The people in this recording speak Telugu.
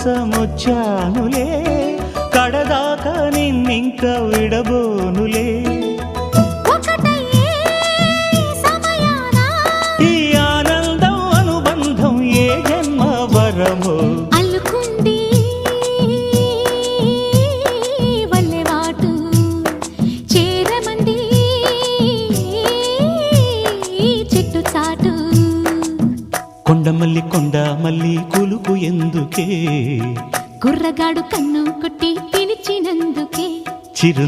కోసమొచ్చానులే కడదాకా నిన్నింక విడబోనులే ఈ ఆనందం అనుబంధం ఏ జన్మ వరమో అల్లుకుంది వల్లెవాటు చేరమంది చెట్టు చాటు కొండ మల్లి కులుకు ఎందుకే కుర్రగాడు కన్ను కొట్టి పిలిచినందుకే చిరు